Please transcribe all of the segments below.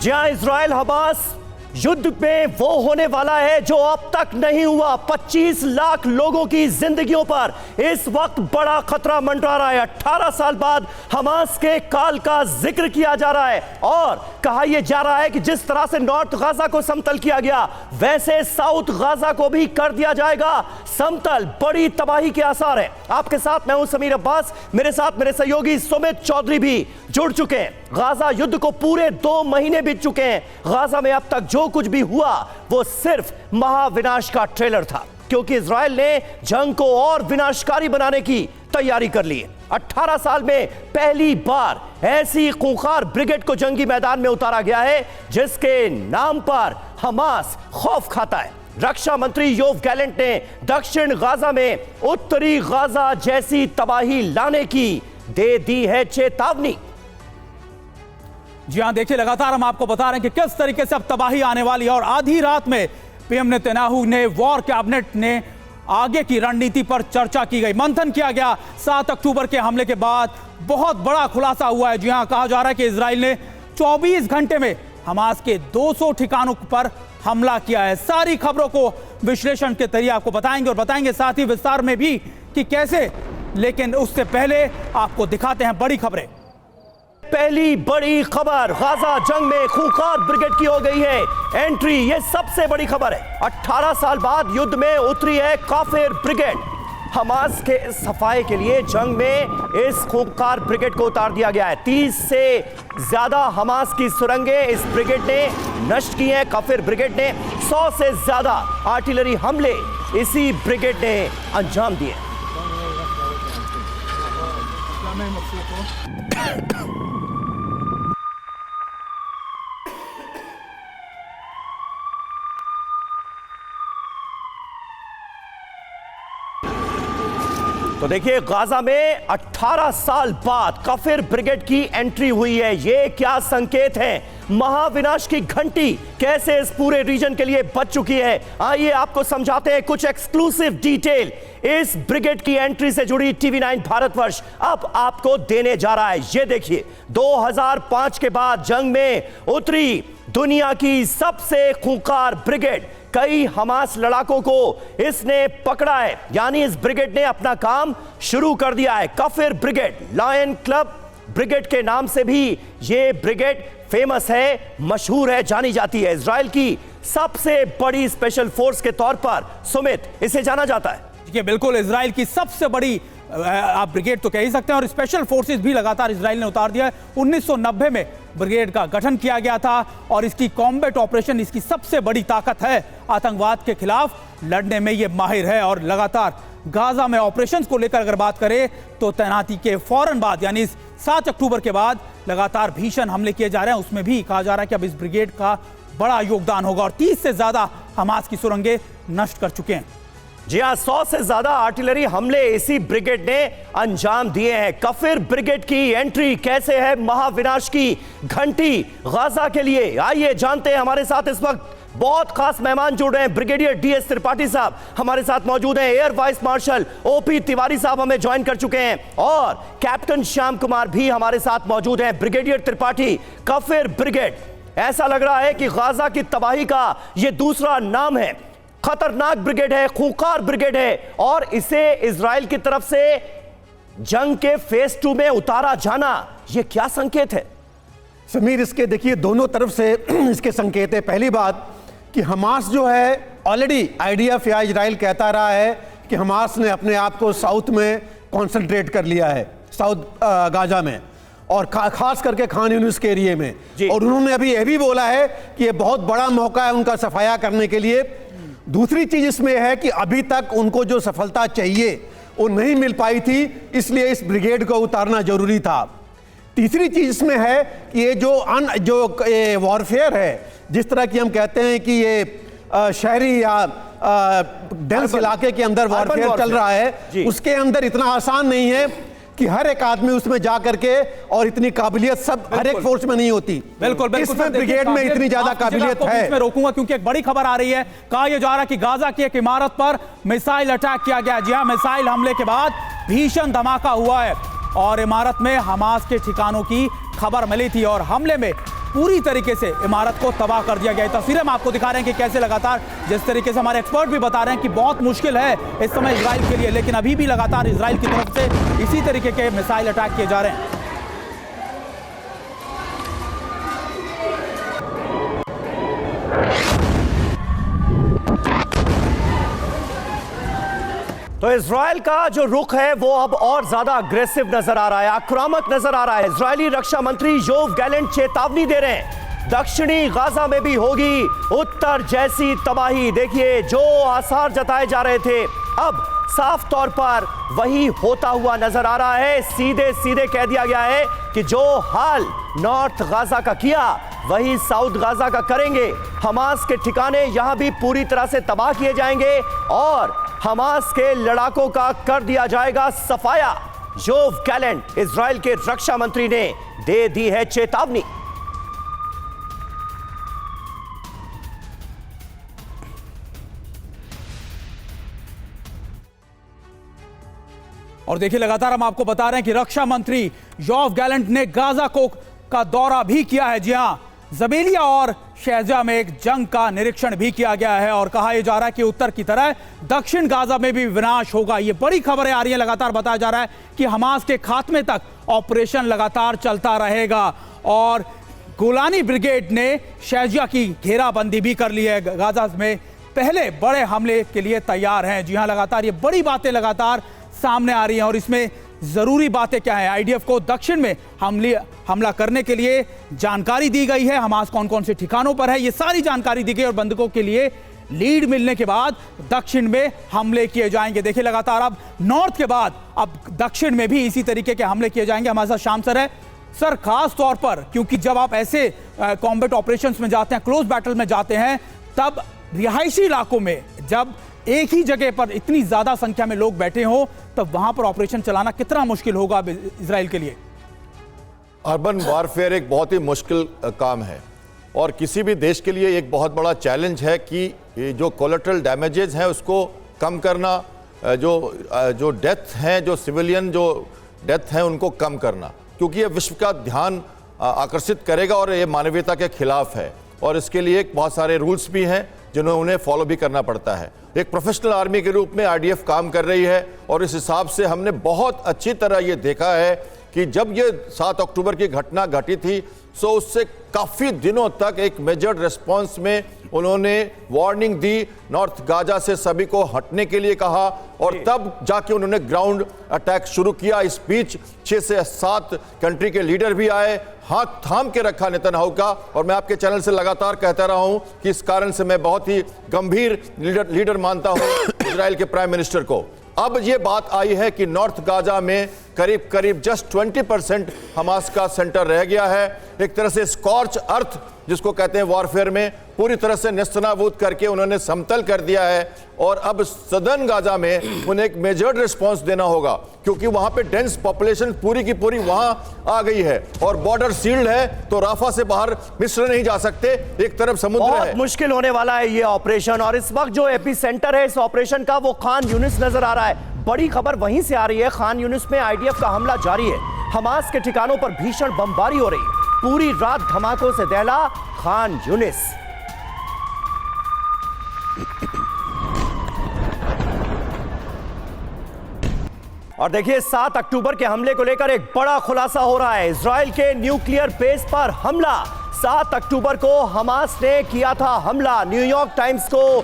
जी हां, Israel Hamas युद्ध में वो होने वाला है जो अब तक नहीं हुआ। 25 लाख लोगों की जिंदगियों पर इस वक्त बड़ा खतरा मंडरा रहा है। 18 साल बाद हमास के काल का जिक्र किया जा रहा है और कहा यह जा रहा है कि जिस तरह से नॉर्थ गाजा को समतल किया गया वैसे साउथ गाजा को भी कर दिया जाएगा समतल। बड़ी तबाही के आसार है। आपके साथ मैं हूं समीर अब्बास, मेरे साथ मेरे सहयोगी सुमित चौधरी भी जुड़ चुके हैं। गाजा युद्ध को पूरे 2 महीने बीत चुके हैं। गाजा में अब तक जो कुछ भी हुआ वो सिर्फ महाविनाश का ट्रेलर था, क्योंकि इजराइल ने जंग को और विनाशकारी बनाने की तैयारी कर ली है। 18 साल में पहली बार ऐसी खूंखार ब्रिगेड को जंगी मैदान में उतारा गया है जिसके नाम पर हमास खौफ खाता है। रक्षा मंत्री योव गैलेंट ने दक्षिण गाजा में उत्तरी गाजा जैसी तबाही लाने की दे दी है चेतावनी। जी हां, देखिए लगातार हम आपको बता रहे हैं कि किस तरीके से अब तबाही आने वाली है और आधी रात में पीएम नेतन्याहू ने वॉर कैबिनेट ने आगे की रणनीति पर चर्चा की गई, मंथन किया गया। 7 अक्टूबर के हमले के बाद बहुत बड़ा खुलासा हुआ है। जी हां, कहा जा रहा है कि इजराइल ने 24 घंटे में हमास के 200 ठिकानों पर हमला किया है। सारी खबरों को विश्लेषण के जरिए आपको बताएंगे और बताएंगे साथ ही विस्तार में भी कि कैसे, लेकिन उससे पहले आपको दिखाते हैं बड़ी खबरें। पहली बड़ी खबर, गाजा जंग में खूंखार ब्रिगेड की हो गई है एंट्री। ये सबसे बड़ी खबर है। 18 साल बाद युद्ध में उतरी है काफिर ब्रिगेड। हमास के सफाई के लिए जंग में इस खूंखार ब्रिगेड को उतार दिया गया है। 30 से ज्यादा हमास की सुरंगें इस ब्रिगेड ने नष्ट की हैं। काफिर ब्रिगेड ने 100 से ज्यादा आर्टिलरी हमले इसी ब्रिगेड ने अंजाम दिए। तो देखिए, गाजा में 18 साल बाद काफिर ब्रिगेड की एंट्री हुई है। ये क्या संकेत है? महाविनाश की घंटी कैसे इस पूरे रीजन के लिए बज चुकी है। आइए आपको समझाते हैं कुछ एक्सक्लूसिव डिटेल इस ब्रिगेड की एंट्री से जुड़ी। TV9 भारतवर्ष अब आपको देने जा रहा है। ये देखिए, 2005 के बाद जंग में उतरी दुनिया की सबसे खूंखार ब्रिगेड। कई हमास लड़ाकों को इसने पकड़ा है, यानी इस ब्रिगेड ने अपना काम शुरू कर दिया है। काफिर ब्रिगेड, लायन क्लब ब्रिगेड के नाम से भी ये ब्रिगेड फेमस है, मशहूर है, जानी जाती है। इजराइल की सबसे बड़ी स्पेशल फोर्स के तौर पर सुमित इसे जाना जाता है। देखिए, बिल्कुल इजराइल की सबसे बड़ी आप ब्रिगेड तो कह ही सकते हैं और स्पेशल फोर्सेस भी लगातार इजराइल ने उतार दिया है। 1990 में ब्रिगेड का गठन किया गया था और इसकी कॉम्बैट ऑपरेशन इसकी सबसे बड़ी ताकत है। आतंकवाद के खिलाफ लड़ने में ये माहिर है और लगातार गाजा में ऑपरेशंस को लेकर अगर बात करें तो तैनाती के फौरन बाद यानी 7 अक्टूबर के बाद लगातार भीषण हमले किए जा रहे हैं। उसमें भी कहा जा रहा है कि अब इस ब्रिगेड का बड़ा योगदान होगा और 30 से ज्यादा हमास की सुरंगें नष्ट कर चुके हैं। जी हां, 100 से ज्यादा आर्टिलरी हमले इसी ब्रिगेड ने अंजाम दिए हैं। काफिर ब्रिगेड की एंट्री कैसे है महाविनाश की घंटी गाजा के लिए? आइए जानते हैं। हमारे साथ इस वक्त बहुत खास मेहमान जुड़ रहे हैं। ब्रिगेडियर DS त्रिपाठी साहब हमारे साथ मौजूद हैं। Air vice marshal OP Tiwari साहब हमें ज्वाइन कर चुके हैं और कैप्टन श्याम कुमार भी हमारे साथ मौजूद हैं। ब्रिगेडियर त्रिपाठी, काफिर ब्रिगेड, ऐसा लग रहा है कि गाजा की तबाही का यह दूसरा नाम है। खतरनाक ब्रिगेड है, खूंखार ब्रिगेड है और इसे इजराइल की तरफ से जंग के फेज 2 में उतारा जाना, यह क्या संकेत है? समीर, इसके देखिए दोनों तरफ से इसके संकेत है। पहली बात कि हमास जो है ऑलरेडी IDF या इजराइल कहता रहा है कि हमास ने अपने आप को साउथ में कॉन्सेंट्रेट कर लिया है, साउथ गाजा में और खास करके खान यूनिस के एरिया में। और उन्होंने अभी यह भी बोला है कि यह बहुत बड़ा मौका है उनका सफाया करने के लिए। दूसरी चीज इसमें है कि अभी तक उनको जो सफलता चाहिए वो नहीं मिल पाई थी, इसलिए इस ब्रिगेड को उतारना जरूरी था। तीसरी चीज इसमें है कि ये जो वॉरफेयर है, जिस तरह की हम कहते हैं कि ये शहरी या डेंस इलाके के अंदर वॉरफेयर चल रहा है, उसके अंदर इतना आसान नहीं है कि हर एक आदमी उसमें जा करके और इतनी काबिलियत सब हर एक फोर्स में नहीं होती। बिल्कुल, इसमें ब्रिगेड में इतनी ज्यादा काबिलियत है। मैं रोकूंगा क्योंकि एक बड़ी खबर आ रही है। कहा यह जा रहा है कि गाजा की एक इमारत पर मिसाइल अटैक किया गया। जी हां, मिसाइल हमले के बाद भीषण धमाका हुआ है और इमारत में हमास के ठिकानों की खबर मिली थी और हमले में पूरी तरीके से इमारत को तबाह कर दिया गया है। तस्वीरें हम आपको दिखा रहे हैं कि कैसे लगातार, जिस तरीके से हमारे एक्सपर्ट भी बता रहे हैं कि बहुत मुश्किल है इस समय इजराइल के लिए, लेकिन अभी भी लगातार इजराइल की तरफ से इसी तरीके के मिसाइल अटैक किए जा रहे हैं। तो इजराइल का जो रुख है वो अब और ज्यादा अग्रेसिव नजर आ रहा है, आक्रामक नजर आ रहा है। इजरायली रक्षा मंत्री योव गैलेंट चेतावनी दे रहे हैं, दक्षिणी गाजा में भी होगी उत्तर जैसी तबाही। देखिए, जो आसार जताए जा रहे थे अब साफ तौर पर वही होता हुआ नजर आ रहा है। सीधे सीधे कह दिया गया है कि जो हाल नॉर्थ गाजा का किया वही साउथ गाजा का करेंगे। हमास के ठिकाने यहां भी पूरी तरह से तबाह किए जाएंगे और हमास के लड़ाकों का कर दिया जाएगा सफाया। योव गैलेंट इजराइल के रक्षा मंत्री ने दे दी है चेतावनी। और देखिए, लगातार हम आपको बता रहे हैं कि रक्षा मंत्री योव गैलेंट ने गाजा का दौरा भी किया है। जी हां, जबेलिया और शहजा में एक जंग का निरीक्षण भी किया गया है और कहा यह जा रहा है कि उत्तर की तरह दक्षिण गाजा में भी विनाश होगा। ये बड़ी खबरें आ रही हैं, लगातार बताया जा रहा है कि हमास के खात्मे तक ऑपरेशन लगातार चलता रहेगा और गोलानी ब्रिगेड ने शहजा की घेराबंदी भी कर ली है। गाजा में पहले बड़े हमले के लिए तैयार हैं। जी हां, लगातार ये बड़ी बातें लगातार सामने आ रही हैं और इसमें जरूरी बातें क्या है, आईडीएफ को दक्षिण में हमला करने के लिए जानकारी दी गई है, हमास कौन कौन से ठिकानों पर है ये सारी जानकारी दी गई और बंधकों के लिए लीड मिलने के बाद दक्षिण में हमले किए जाएंगे। देखिए, लगातार अब नॉर्थ के बाद अब दक्षिण में भी इसी तरीके के हमले किए जाएंगे। हमारे साथ शाम सर है। सर, खास तौर पर क्योंकि जब आप ऐसे कॉम्बैट ऑपरेशंस में जाते हैं, क्लोज बैटल में जाते हैं, तब रिहायशी इलाकों में जब एक ही जगह पर इतनी ज्यादा संख्या में लोग बैठे हो तब वहां पर ऑपरेशन चलाना कितना मुश्किल होगा इजराइल के लिए? अर्बन वॉरफेयर एक बहुत ही मुश्किल काम है और किसी भी देश के लिए एक बहुत बड़ा चैलेंज है कि जो कोलेटरल डैमेजेस हैं उसको कम करना, जो डेथ हैं, जो सिविलियन जो डेथ हैं उनको कम करना, क्योंकि ये विश्व का ध्यान आकर्षित करेगा और ये मानवीयता के खिलाफ है और इसके लिए बहुत सारे रूल्स भी हैं जिन्हें उन्हें फॉलो भी करना पड़ता है। एक प्रोफेशनल आर्मी के रूप में आईडीएफ काम कर रही है और इस हिसाब से हमने बहुत अच्छी तरह ये देखा है कि जब ये 7 अक्टूबर की घटना घटी थी सो उससे काफ़ी दिनों तक एक मेजर्ड रिस्पांस में उन्होंने वार्निंग दी, नॉर्थ गाजा से सभी को हटने के लिए कहा और तब जाके उन्होंने ग्राउंड अटैक शुरू किया। इस बीच 6 से 7 कंट्री के लीडर भी आए, हाथ थाम के रखा नेतन्याहू का और मैं आपके चैनल से लगातार कहता रहा हूं कि इस कारण से मैं बहुत ही गंभीर लीडर मानता हूं इजराइल के प्राइम मिनिस्टर को। अब ये बात आई है कि नॉर्थ गाजा में करीब करीब जस्ट 20% हमास का सेंटर रह गया है। एक तरह से स्कॉर्च अर्थ जिसको कहते हैं वॉरफेयर में, पूरी तरह से नेस्तनाबूद करके उन्होंने समतल कर दिया है और अब सदर्न गाजा में उन्हें एक मेजर्ड रिस्पांस देना होगा क्योंकि वहां पे डेंस पॉपुलेशन पूरी की पूरी वहां आ गई है और बॉर्डर सील्ड है, तो राफा से बाहर मिस्र नहीं जा सकते, एक तरफ समुद्र है। मुश्किल होने वाला है ये ऑपरेशन और इस वक्त जो एपी सेंटर है इस ऑपरेशन का वो खान यूनिस नजर आ रहा है। बड़ी खबर वहीं से आ रही है, खान यूनिस में आईडीएफ का हमला जारी है, हमास के ठिकानों पर भीषण बमबारी हो रही है, पूरी रात धमाकों से दहला खान यूनिस। और देखिए, 7 अक्टूबर के हमले को लेकर एक बड़ा खुलासा हो रहा है। इजराइल के न्यूक्लियर बेस पर हमला, 7 अक्टूबर को हमास ने किया था हमला। न्यूयॉर्क टाइम्स को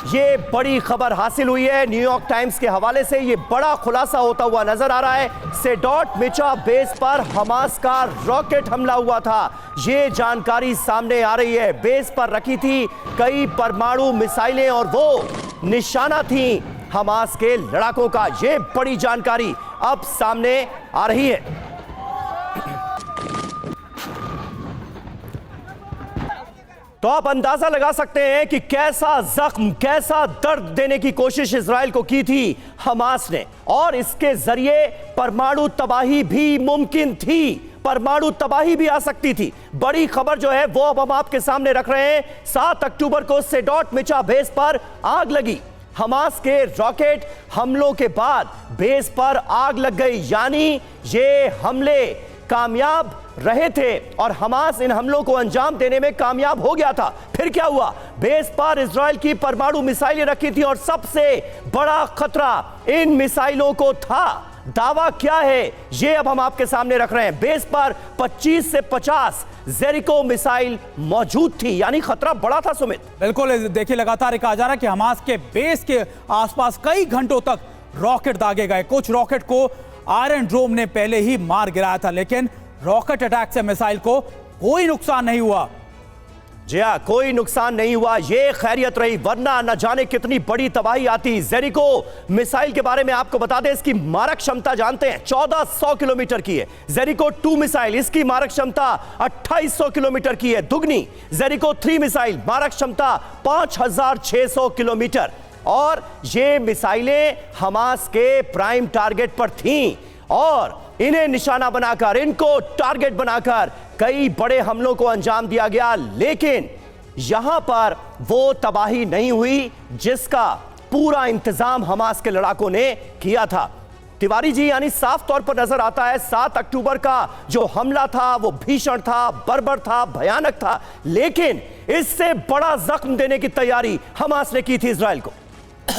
ये बड़ी खबर हासिल हुई है, न्यूयॉर्क टाइम्स के हवाले से ये बड़ा खुलासा होता हुआ नजर आ रहा है। सेडोट मिचा बेस पर हमास का रॉकेट हमला हुआ था, ये जानकारी सामने आ रही है। बेस पर रखी थी कई परमाणु मिसाइलें और वो निशाना थी हमास के लड़ाकों का। ये बड़ी जानकारी अब सामने आ रही है। तो आप अंदाजा लगा सकते हैं कि कैसा जख्म, कैसा दर्द देने की कोशिश इजराइल को की थी हमास ने और इसके जरिए परमाणु तबाही भी मुमकिन थी, परमाणु तबाही भी आ सकती थी। बड़ी खबर जो है वो अब हम आपके सामने रख रहे हैं। 7 अक्टूबर को सेडोट मिचा बेस पर आग लगी, हमास के रॉकेट हमलों के बाद बेस पर आग लग गई, यानी ये हमले कामयाब रहे थे और हमास इन हमलों को अंजाम देने में कामयाब हो गया था। फिर क्या हुआ? बेस पर इजराइल की परमाणु मिसाइलें रखी थी और सबसे बड़ा खतरा इन मिसाइलों को था। दावा क्या है ये अब हम आपके सामने रख रहे हैं। बेस पर 25 से 50 जेरिको मिसाइल मौजूद थी, यानी खतरा बड़ा था। सुमित, बिल्कुल, देखिए लगातार कहा जा रहा है कि हमास के बेस के आसपास कई घंटों तक रॉकेट दागे गए। कुछ रॉकेट को आयरन ड्रोम ने पहले ही मार गिराया था, लेकिन रॉकेट अटैक से मिसाइल को कोई नुकसान नहीं हुआ। जी हाँ, कोई नुकसान नहीं हुआ, ये खैरियत रही, वरना न जाने कितनी बड़ी तबाही आती। जेरिको मिसाइल के बारे में आपको बता दें, इसकी मारक क्षमता जानते हैं 1400 किलोमीटर की है। जेरिको 2 मिसाइल, इसकी मारक क्षमता 2800 किलोमीटर की है दुगनी। जेरिको 3 मिसाइल मारक क्षमता 5600 किलोमीटर। और ये मिसाइलें हमास के प्राइम टारगेट पर थीं और इन्हें निशाना बनाकर, इनको टारगेट बनाकर कई बड़े हमलों को अंजाम दिया गया। लेकिन यहां पर वो तबाही नहीं हुई जिसका पूरा इंतजाम हमास के लड़ाकों ने किया था। तिवारी जी, यानी साफ तौर पर नजर आता है 7 अक्टूबर का जो हमला था वो भीषण था, बर्बर था, भयानक था, लेकिन इससे बड़ा जख्म देने की तैयारी हमास ने की थी इजराइल को।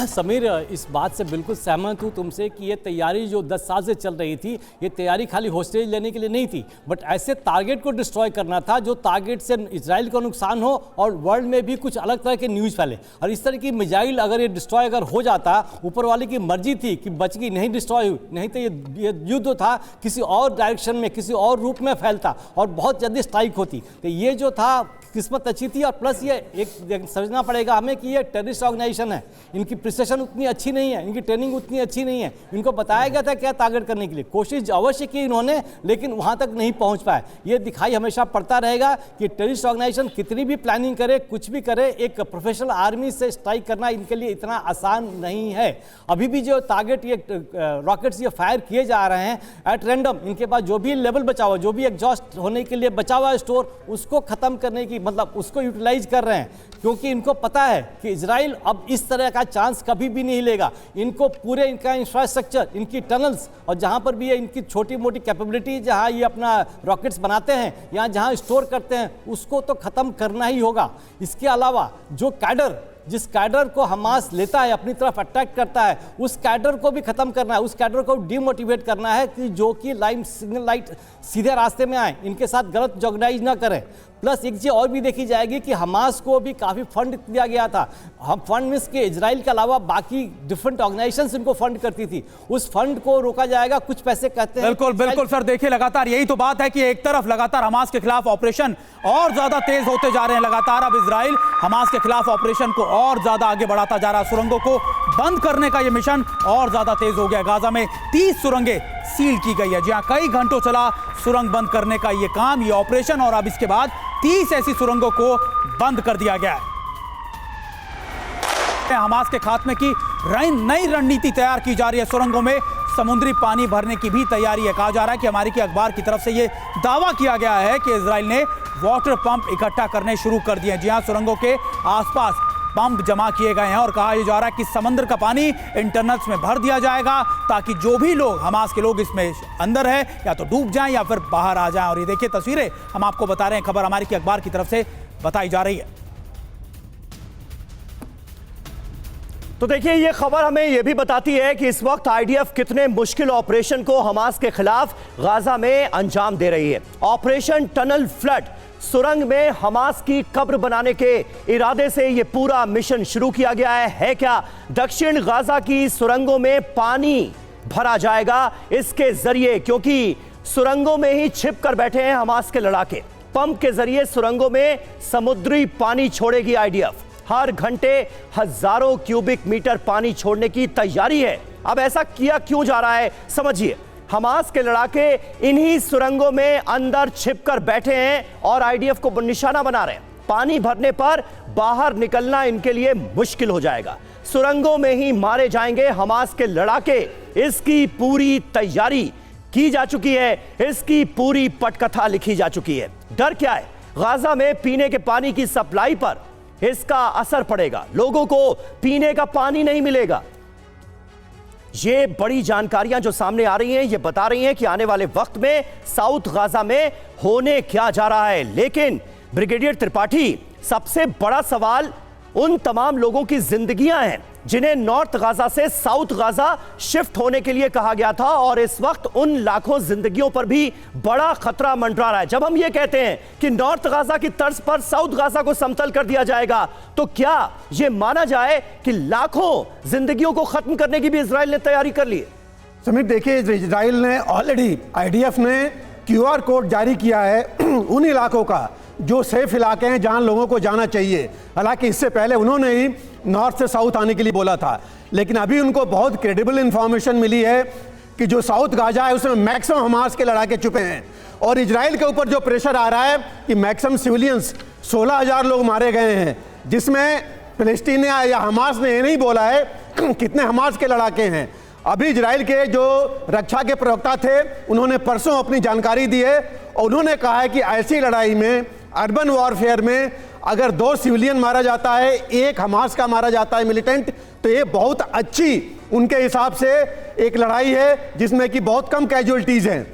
समीर, इस बात से बिल्कुल सहमत हूँ तुमसे कि ये तैयारी जो 10 साल से चल रही थी, ये तैयारी खाली होस्टेज लेने के लिए नहीं थी, बट ऐसे टारगेट को डिस्ट्रॉय करना था जो टारगेट से इजराइल को नुकसान हो और वर्ल्ड में भी कुछ अलग तरह के न्यूज़ फैले। और इस तरह की मिसाइल अगर ये डिस्ट्रॉय अगर हो जाता, ऊपर वाले की मर्जी थी कि बच गई, नहीं डिस्ट्रॉय हुई, नहीं तो ये युद्ध था किसी और डायरेक्शन में, किसी और रूप में फैलता और बहुत जल्दी स्ट्राइक होती। तो ये जो था किस्मत अच्छी थी। और प्लस ये एक समझना पड़ेगा हमें कि ये टेररिस्ट ऑर्गेनाइजेशन है, इनकी प्रिसिशन उतनी अच्छी नहीं है, इनकी ट्रेनिंग उतनी अच्छी नहीं है। इनको बताया गया था क्या टारगेट करने के लिए, कोशिश अवश्य की इन्होंने, लेकिन वहां तक नहीं पहुंच पाए। ये दिखाई हमेशा पड़ता रहेगा कि टेररिस्ट ऑर्गेनाइजेशन कितनी भी प्लानिंग करे, कुछ भी करे, एक प्रोफेशनल आर्मी से स्ट्राइक करना इनके लिए इतना आसान नहीं है। अभी भी जो टारगेट ये रॉकेट्स ये फायर किए जा रहे हैं एट रैंडम, इनके पास जो भी लेवल बचा हुआ, जो भी एग्जॉस्ट होने के लिए बचा हुआ स्टोर, उसको खत्म करने की, मतलब उसको यूटिलाइज कर रहे हैं, क्योंकि इनको पता है कि इजराइल अब इस तरह का चांस कभी भी नहीं लेगा। इनको पूरे इनका इंफ्रास्ट्रक्चर, इनकी टनल्स और जहां पर भी है इनकी छोटी मोटी कैपेबिलिटी, जहां ये अपना रॉकेट्स बनाते हैं या जहां स्टोर करते हैं, उसको तो खत्म करना ही होगा। इसके अलावा जो कैडर, जिस कैडर को हमास लेता है अपनी तरफ अटैक करता है, उस कैडर को भी खत्म करना है, उस कैडर को डिमोटिवेट करना है कि जो कि लाइन सिग्नल लाइट सीधे रास्ते में आए, इनके साथ गलत ऑर्गेनाइज ना करें। प्लस एक चीज़ और भी देखी जाएगी कि हमास को भी काफ़ी फंड दिया गया था। हम फंड मीन्स के इजराइल के अलावा बाकी डिफरेंट ऑर्गेनाइजेशंस इनको फंड करती थी, उस फंड को रोका जाएगा। कुछ पैसे कहते हैं। बिल्कुल बिल्कुल सर, देखिए लगातार यही तो बात है कि एक तरफ लगातार हमास के खिलाफ ऑपरेशन और ज्यादा तेज होते जा रहे हैं। लगातार अब इजराइल हमास के खिलाफ ऑपरेशन को और ज्यादा आगे बढ़ाता जा रहा है। सुरंगों को बंद करने का यह मिशन और ज्यादा तेज हो गया। गाजा में 30 सुरंगें सील की गई है। जी हां, कई घंटों चला सुरंग बंद करने का यह काम, यह ऑपरेशन, और अब इसके बाद 30 ऐसी सुरंगों को बंद कर दिया गया है। हमास के खात्मे की नई रणनीति तैयार की जा रही है। सुरंगों में समुद्री पानी भरने की भी तैयारी है। कहा जा रहा है कि अमेरिकी अखबार की तरफ से यह दावा किया गया है कि इजराइल ने वाटर पंप इकट्ठा करने शुरू कर दिए हैं। जी हां, सुरंगों के आसपास पंप जमा किए गए हैं और कहा यह जा रहा है कि समुद्र का पानी इंटरनल्स में भर दिया जाएगा ताकि जो भी लोग, हमास के लोग इसमें अंदर है, या तो डूब जाएं या फिर बाहर आ जाएं। और ये देखिए तस्वीरें हम आपको बता रहे हैं, खबर अमेरिकी अखबार की तरफ से बताई जा रही है। तो देखिए, ये खबर हमें यह भी बताती है कि इस वक्त आईडीएफ कितने मुश्किल ऑपरेशन को हमास के खिलाफ गाजा में अंजाम दे रही है। ऑपरेशन टनल फ्लड, सुरंग में हमास की कब्र बनाने के इरादे से यह पूरा मिशन शुरू किया गया है क्या? दक्षिण गाजा की सुरंगों में पानी भरा जाएगा इसके जरिए, क्योंकि सुरंगों में ही छिप कर बैठे हैं हमास के लड़ाके। पंप के जरिए सुरंगों में समुद्री पानी छोड़ेगी आईडीएफ। हर घंटे हजारों क्यूबिक मीटर पानी छोड़ने की तैयारी है। अब ऐसा किया क्यों जा रहा है, समझिए। हमास के लड़ाके इन्हीं सुरंगों में अंदर छिपकर बैठे हैं और आईडीएफ को निशाना बना रहे हैं। पानी भरने पर बाहर निकलना इनके लिए मुश्किल हो जाएगा। सुरंगों में ही मारे जाएंगे हमास के लड़ाके। इसकी पूरी तैयारी की जा चुकी है, इसकी पूरी पटकथा लिखी जा चुकी है। डर क्या है? गाजा में पीने के पानी की सप्लाई पर इसका असर पड़ेगा। लोगों को पीने का पानी नहीं मिलेगा। ये बड़ी जानकारियां जो सामने आ रही हैं ये बता रही हैं कि आने वाले वक्त में साउथ गाजा में होने क्या जा रहा है। लेकिन ब्रिगेडियर त्रिपाठी, सबसे बड़ा सवाल उन तमाम लोगों की जिंदगियां हैं जिन्हें नॉर्थ गाजा से साउथ गाजा शिफ्ट होने के लिए कहा गया था, और इस वक्त उन लाखों जिंदगियों पर भी बड़ा खतरा मंडरा रहा है। जब हम ये कहते हैं कि नॉर्थ गाजा की तर्ज पर साउथ गाजा को समतल कर दिया जाएगा, तो क्या यह माना जाए कि लाखों जिंदगियों को खत्म करने की भी इजराइल ने तैयारी कर ली है? समीर, देखिए, इजराइल ने ऑलरेडी, आईडीएफ ने QR कोड जारी किया है उन इलाकों का जो सेफ इलाके हैं जहां लोगों को जाना चाहिए। हालांकि इससे पहले उन्होंने ही नॉर्थ से साउथ आने के लिए बोला था, लेकिन अभी उनको बहुत क्रेडिबल इंफॉर्मेशन मिली है कि जो साउथ गाजा है उसमें मैक्सिमम हमास के लड़ाके छुपे हैं, और इजराइल के ऊपर जो प्रेशर आ रहा है कि मैक्सिमम सिविलियंस 16,000 लोग मारे गए हैं, जिसमें फिलिस्तीनी या हमास ने ये नहीं बोला है कितने हमास के लड़ाके हैं। अभी इजराइल के जो रक्षा के प्रवक्ता थे उन्होंने परसों अपनी जानकारी दी है, और उन्होंने कहा है कि ऐसी लड़ाई में, अर्बन वॉरफेयर में, अगर 2 सिविलियन मारा जाता है, 1 हमास का मारा जाता है मिलिटेंट, तो ये बहुत अच्छी उनके हिसाब से एक लड़ाई है जिसमें कि बहुत कम कैजुअल्टीज हैं।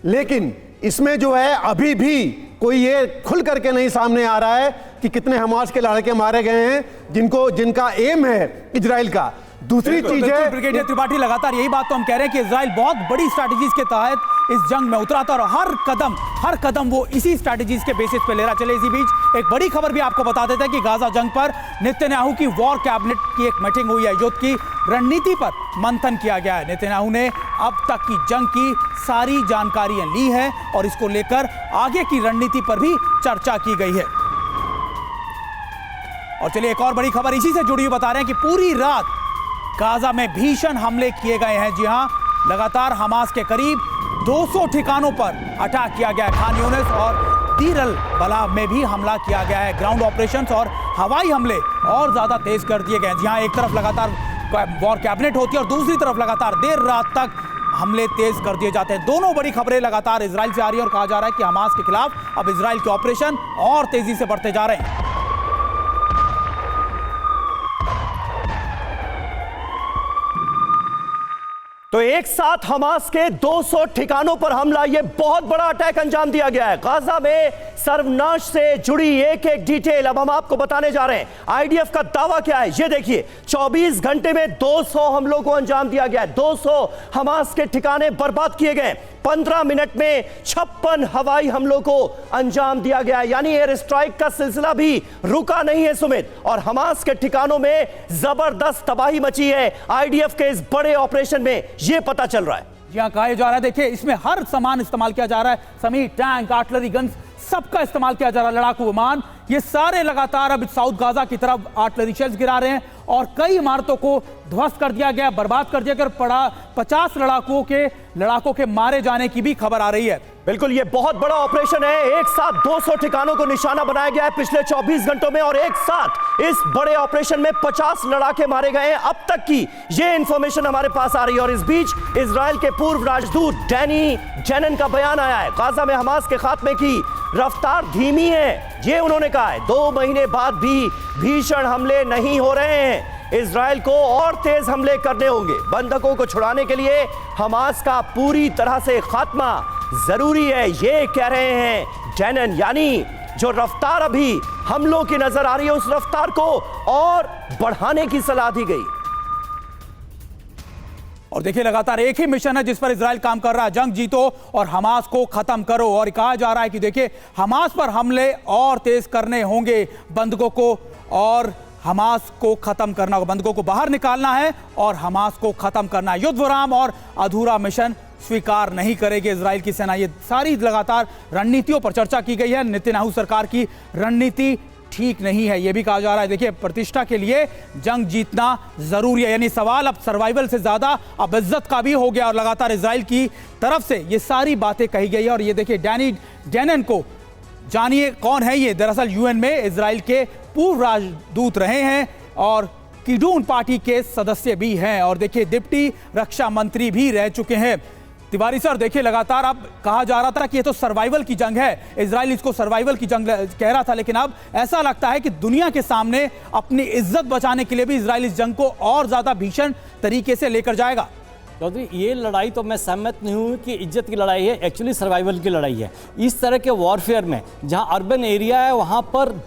लेकिन इसमें जो है अभी भी कोई ये खुल करके नहीं सामने आ रहा है कि कितने हमास के लड़के मारे गए हैं जिनका एम है इजराइल का। दूसरी चीज है, ब्रिगेडियर त्रिपाठी, लगातार यही बात तो हम कह रहे हैं कि इजराइल बहुत बड़ी स्ट्रैटेजीज के तहत इस जंग में उतरा था, और हर कदम वो इसी स्ट्रैटेजीज के बेसिस पे ले रहा। चले इसी बीच एक बड़ी खबर भी आपको बता देते हैं कि गाजा जंग पर नेतन्याहू की वॉर कैबिनेट की एक मीटिंग हुई है। युद्ध की रणनीति पर मंथन किया गया है। नेतन्याहू ने अब तक की जंग की सारी जानकारियां ली है और इसको लेकर आगे की रणनीति पर भी चर्चा की गई है। और चलिए एक और बड़ी खबर इसी से जुड़ी हुई बता रहे हैं कि पूरी रात गाजा में भीषण हमले किए गए हैं। जी हां, लगातार हमास के करीब 200 ठिकानों पर अटैक किया गया है। खान यूनिस और दीर अल बलाह में भी हमला किया गया है। ग्राउंड ऑपरेशंस और हवाई हमले और ज्यादा तेज कर दिए गए हैं। जी हां, एक तरफ लगातार वॉर कैबिनेट होती है और दूसरी तरफ लगातार देर रात तक हमले तेज कर दिए जाते हैं। दोनों बड़ी खबरें लगातार इजराइल से आ रही है और कहा जा रहा है कि हमास के खिलाफ अब इजराइल के ऑपरेशन और तेजी से बढ़ते जा रहे हैं। तो एक साथ हमास के 200 ठिकानों पर हमला, यह बहुत बड़ा अटैक अंजाम दिया गया है। गाजा में सर्वनाश से जुड़ी एक एक डिटेल अब हम आपको बताने जा रहे हैं। आईडीएफ का दावा क्या है ये देखिए। 24 घंटे में 200 हमलों को अंजाम दिया गया है। 200 हमास के ठिकाने बर्बाद किए गए। 15 मिनट में 56 हवाई हमलों को अंजाम दिया गया है। यानी एयर स्ट्राइक का सिलसिला भी रुका नहीं है सुमित, और हमास के ठिकानों में जबरदस्त तबाही मची है। आईडीएफ के इस बड़े ऑपरेशन में यह पता चल रहा है। यहां कहा जा रहा है, देखिए इसमें हर सामान इस्तेमाल किया जा रहा है। समीर, टैंक, आर्टिलरी गन्स, सबका इस्तेमाल किया जा रहा है। लड़ाकू विमान, ये सारे लगातार अब साउथ गाजा की तरफ आर्टिलरी शेल्स गिरा रहे हैं और कई इमारतों को ध्वस्त कर दिया गया, बर्बाद कर दिया गया। 50 लड़ाकों के मारे जाने की भी खबर आ रही है। बिल्कुल, ये बहुत बड़ा ऑपरेशन है। एक साथ 200 ठिकानों को निशाना बनाया गया है पिछले 24 घंटों में, और एक साथ इस बड़े ऑपरेशन में 50 लड़ाके मारे गए हैं। अब तक की ये इंफॉर्मेशन हमारे पास आ रही है। और इस बीच इजराइल के पूर्व राजदूत डैनी जेनन का बयान आया है। गाजा में हमास के खात्मे की रफ्तार धीमी है, ये उन्होंने कहा है। 2 महीने बाद भी भीषण हमले नहीं हो रहे हैं। इजराइल को और तेज हमले करने होंगे। बंधकों को छुड़ाने के लिए हमास का पूरी तरह से खात्मा जरूरी है, ये कह रहे हैं जेनन। यानी जो रफ्तार अभी हमलों की नजर आ रही है, उस रफ्तार को और बढ़ाने की सलाह दी गई। और देखिए लगातार एक ही मिशन है जिस पर इजराइल काम कर रहा है, जंग जीतो और हमास को खत्म करो। और कहा जा रहा है कि देखिए हमास पर हमले और तेज करने होंगे, बंधकों को और हमास को खत्म करना होगा। बंधकों को बाहर निकालना है और हमास को खत्म करना है। युद्ध विराम और अधूरा मिशन स्वीकार नहीं करेगी इजराइल की सेना। ये सारी लगातार रणनीतियों पर चर्चा की गई है। नेतन्याहू सरकार की रणनीति ठीक नहीं है, यह भी कहा जा रहा है। देखिए प्रतिष्ठा के लिए जंग जीतना जरूरी है, यानी सवाल अब सर्वाइवल से ज्यादा अब इज्जत का भी हो गया। और लगातार इजराइल की तरफ से ये सारी बातें कही गई है। और ये देखिए डैनी जेनन को जानिए कौन है ये। दरअसल यूएन में इजराइल के पूर्व राजदूत रहे हैं और किडून पार्टी के सदस्य भी हैं, और देखिए डिप्टी रक्षा मंत्री भी रह चुके हैं। तिवारी सर, देखिए लगातार अब कहा जा रहा था कि ये तो सर्वाइवल की जंग है, इजराइल इसको सर्वाइवल की जंग कह रहा था, लेकिन अब ऐसा लगता है कि दुनिया के सामने अपनी इज्जत बचाने के लिए भी इजराइल इस जंग को और ज्यादा भीषण तरीके से लेकर जाएगा। चौधरी, ये लड़ाई तो मैं सहमत नहीं हूँ कि इज्जत की लड़ाई है, एक्चुअली सर्वाइवल की लड़ाई है। इस तरह के वॉरफेयर में जहाँ अर्बन एरिया है वहाँ पर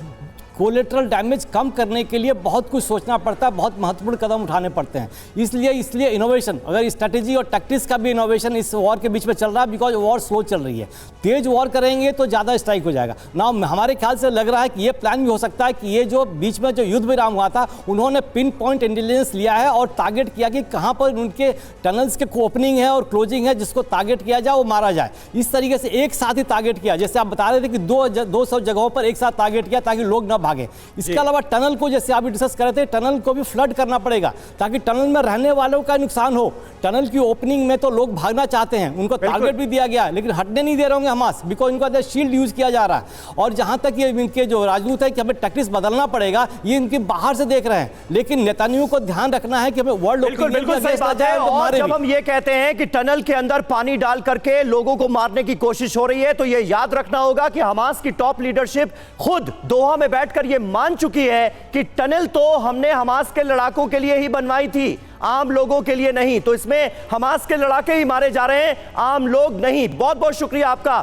कोलेटरल डैमेज कम करने के लिए बहुत कुछ सोचना पड़ता है, बहुत महत्वपूर्ण कदम उठाने पड़ते हैं। इसलिए इनोवेशन, अगर स्ट्रैटेजी और टैक्टिक्स का भी इनोवेशन इस वॉर के बीच में चल रहा है, बिकॉज वॉर स्लो चल रही है। तेज वॉर करेंगे तो ज़्यादा स्ट्राइक हो जाएगा ना। हमारे ख्याल से लग रहा है कि ये प्लान भी हो सकता है कि ये जो बीच में जो युद्ध विराम हुआ था, उन्होंने पिन पॉइंट इंटेलिजेंस लिया है और टारगेट किया कि कहाँ पर उनके टनल्स के ओपनिंग है और क्लोजिंग है, जिसको टारगेट किया जाए वो मारा जाए। इस तरीके से एक साथ ही टारगेट किया, जैसे आप बता रहे थे कि 200 जगहों पर एक साथ टारगेट किया ताकि लोग न भागे। इसके अलावा टनल को, जैसे आप डिस्कस कर रहे थे, टनल को भी फ्लड करना पड़ेगा ताकि टनल में रहने वालों का नुकसान हो। टनल की ओपनिंग में तो लोग भागना चाहते हैं, उनको टारगेट भी दिया गया, लेकिन हटने नहीं दे रहे होंगे हमास, बिकॉज इनको शील्ड यूज किया जा रहा है। और जहां तक ये इनके जो राजदूत है कि हमें टैक्टिक्स बदलना पड़ेगा, ये इनके बाहर से देख रहे हैं, लेकिन नेतान्याहू को ध्यान रखना है कि हमें वर्ल्ड बिल्कुल सही बात है। और जब हम ये कहते हैं कि टनल के अंदर पानी डाल करके लोगों को मारने की कोशिश हो रही है, तो ये याद रखना होगा कि हमास की टॉप लीडरशिप खुद दोहा में बैठकर ये मान चुकी है कि टनल तो हमने हमास के लड़ाकों के लिए ही बनवाई थी, आम लोगों के लिए नहीं। तो इसमें हमास के लड़ाके ही मारे जा रहे हैं, आम लोग नहीं। बहुत बहुत शुक्रिया आपका